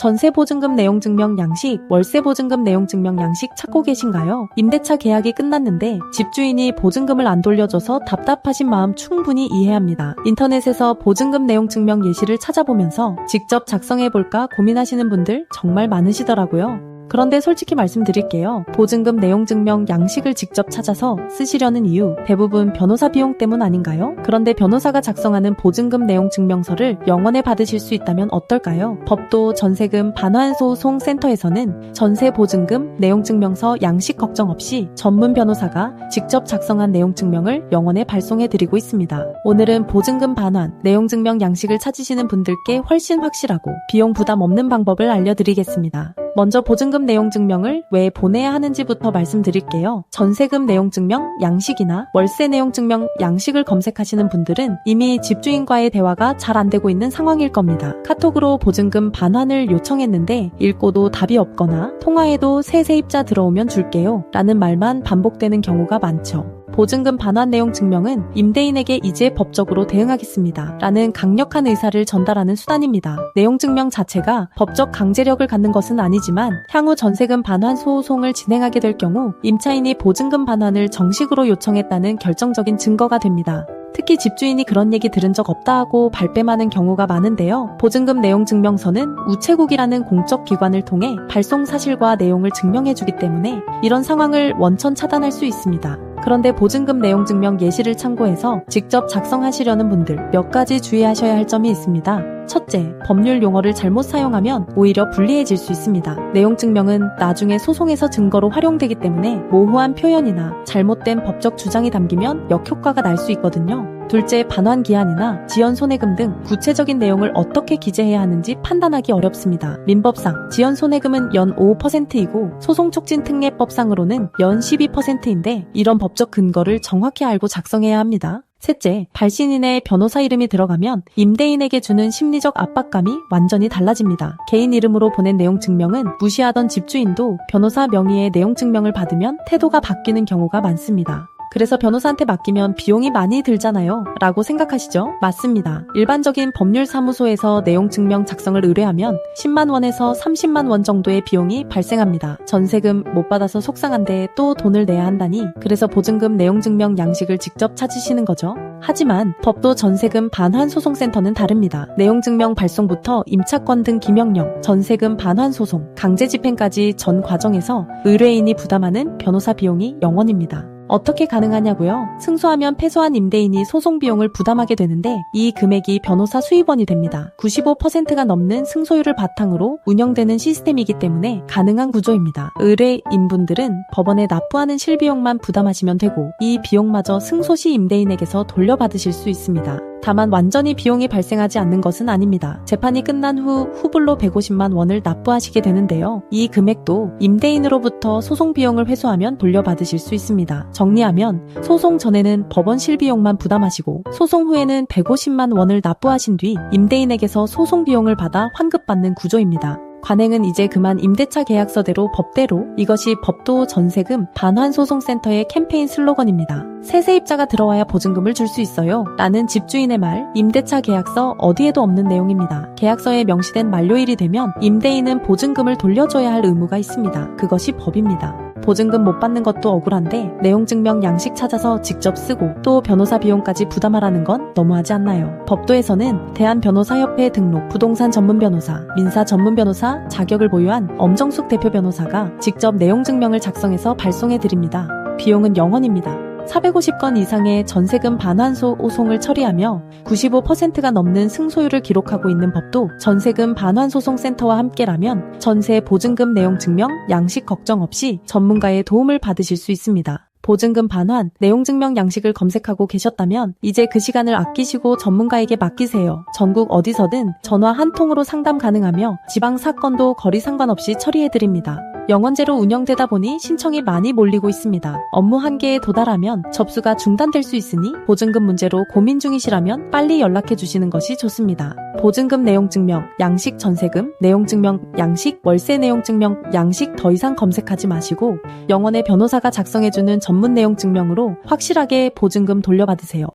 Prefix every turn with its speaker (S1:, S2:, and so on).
S1: 전세보증금 내용증명 양식, 월세보증금 내용증명 양식 찾고 계신가요? 임대차 계약이 끝났는데 집주인이 보증금을 안 돌려줘서 답답하신 마음 충분히 이해합니다. 인터넷에서 보증금 내용증명 예시를 찾아보면서 직접 작성해볼까 고민하시는 분들 정말 많으시더라고요. 그런데 솔직히 말씀드릴게요. 보증금 내용증명 양식을 직접 찾아서 쓰시려는 이유 대부분 변호사 비용 때문 아닌가요? 그런데 변호사가 작성하는 보증금 내용증명서를 영원에 받으실 수 있다면 어떨까요? 법도 전세금 반환소송센터에서는 전세보증금 내용증명서 양식 걱정 없이 전문 변호사가 직접 작성한 내용증명을 영원에 발송해드리고 있습니다. 오늘은 보증금 반환 내용증명 양식을 찾으시는 분들께 훨씬 확실하고 비용 부담 없는 방법을 알려드리겠습니다. 먼저 보증금 내용증명을 왜 보내야 하는지부터 말씀드릴게요. 전세금 내용증명 양식이나 월세 내용증명 양식을 검색하시는 분들은 이미 집주인과의 대화가 잘 안 되고 있는 상황일 겁니다. 카톡으로 보증금 반환을 요청했는데 읽고도 답이 없거나 통화에도 새 세입자 들어오면 줄게요 라는 말만 반복되는 경우가 많죠. 보증금 반환 내용 증명은 임대인에게 이제 법적으로 대응하겠습니다 라는 강력한 의사를 전달하는 수단입니다. 내용 증명 자체가 법적 강제력을 갖는 것은 아니지만 향후 전세금 반환 소송을 진행하게 될 경우 임차인이 보증금 반환을 정식으로 요청했다는 결정적인 증거가 됩니다. 특히 집주인이 그런 얘기 들은 적 없다 하고 발뺌하는 경우가 많은데요. 보증금 내용 증명서는 우체국이라는 공적 기관을 통해 발송 사실과 내용을 증명해주기 때문에 이런 상황을 원천 차단할 수 있습니다. 그런데 보증금 내용 증명 예시를 참고해서 직접 작성하시려는 분들 몇 가지 주의하셔야 할 점이 있습니다. 첫째, 법률 용어를 잘못 사용하면 오히려 불리해질 수 있습니다. 내용 증명은 나중에 소송에서 증거로 활용되기 때문에 모호한 표현이나 잘못된 법적 주장이 담기면 역효과가 날 수 있거든요. 둘째, 반환 기한이나 지연 손해금 등 구체적인 내용을 어떻게 기재해야 하는지 판단하기 어렵습니다. 민법상 지연 손해금은 연 5%이고 소송촉진특례법상으로는 연 12%인데 이런 법적 근거를 정확히 알고 작성해야 합니다. 셋째, 발신인의 변호사 이름이 들어가면 임대인에게 주는 심리적 압박감이 완전히 달라집니다. 개인 이름으로 보낸 내용 증명은 무시하던 집주인도 변호사 명의의 내용 증명을 받으면 태도가 바뀌는 경우가 많습니다. 그래서 변호사한테 맡기면 비용이 많이 들잖아요 라고 생각하시죠? 맞습니다. 일반적인 법률사무소에서 내용증명 작성을 의뢰하면 10만 원에서 30만 원 정도의 비용이 발생합니다. 전세금 못 받아서 속상한데 또 돈을 내야 한다니 그래서 보증금 내용증명 양식을 직접 찾으시는 거죠. 하지만 법도 전세금 반환소송센터는 다릅니다. 내용증명 발송부터 임차권 등 기명령, 전세금 반환소송, 강제집행까지 전 과정에서 의뢰인이 부담하는 변호사 비용이 0원입니다. 어떻게 가능하냐고요? 승소하면 패소한 임대인이 소송 비용을 부담하게 되는데 이 금액이 변호사 수입원이 됩니다. 95%가 넘는 승소율을 바탕으로 운영되는 시스템이기 때문에 가능한 구조입니다. 의뢰인분들은 법원에 납부하는 실비용만 부담하시면 되고 이 비용마저 승소 시 임대인에게서 돌려받으실 수 있습니다. 다만 완전히 비용이 발생하지 않는 것은 아닙니다. 재판이 끝난 후 후불로 150만 원을 납부하시게 되는데요. 이 금액도 임대인으로부터 소송 비용을 회수하면 돌려받으실 수 있습니다. 정리하면 소송 전에는 법원 실비용만 부담하시고 소송 후에는 150만 원을 납부하신 뒤 임대인에게서 소송 비용을 받아 환급받는 구조입니다. 관행은 이제 그만 임대차 계약서대로 법대로 이것이 법도 전세금 반환소송센터의 캠페인 슬로건입니다. 새 세입자가 들어와야 보증금을 줄 수 있어요 라는 집주인의 말 임대차 계약서 어디에도 없는 내용입니다. 계약서에 명시된 만료일이 되면 임대인은 보증금을 돌려줘야 할 의무가 있습니다. 그것이 법입니다. 보증금 못 받는 것도 억울한데 내용증명 양식 찾아서 직접 쓰고 또 변호사 비용까지 부담하라는 건 너무하지 않나요? 법도에서는 대한변호사협회 등록 부동산 전문 변호사, 민사 전문 변호사 자격을 보유한 엄정숙 대표 변호사가 직접 내용증명을 작성해서 발송해드립니다. 비용은 0원입니다. 450건 이상의 전세금 반환소송을 처리하며 95%가 넘는 승소율을 기록하고 있는 법도 전세금 반환소송센터와 함께라면 전세 보증금 내용 증명, 양식 걱정 없이 전문가의 도움을 받으실 수 있습니다. 보증금 반환, 내용증명 양식을 검색하고 계셨다면 이제 그 시간을 아끼시고 전문가에게 맡기세요. 전국 어디서든 전화 한 통으로 상담 가능하며 지방 사건도 거리 상관없이 처리해드립니다. 영원제로 운영되다 보니 신청이 많이 몰리고 있습니다. 업무 한계에 도달하면 접수가 중단될 수 있으니 보증금 문제로 고민 중이시라면 빨리 연락해 주시는 것이 좋습니다. 보증금 내용증명, 양식 전세금, 내용증명, 양식, 월세 내용증명, 양식 더 이상 검색하지 마시고 영원의 변호사가 작성해주는 전문 내용증명으로 확실하게 보증금 돌려받으세요.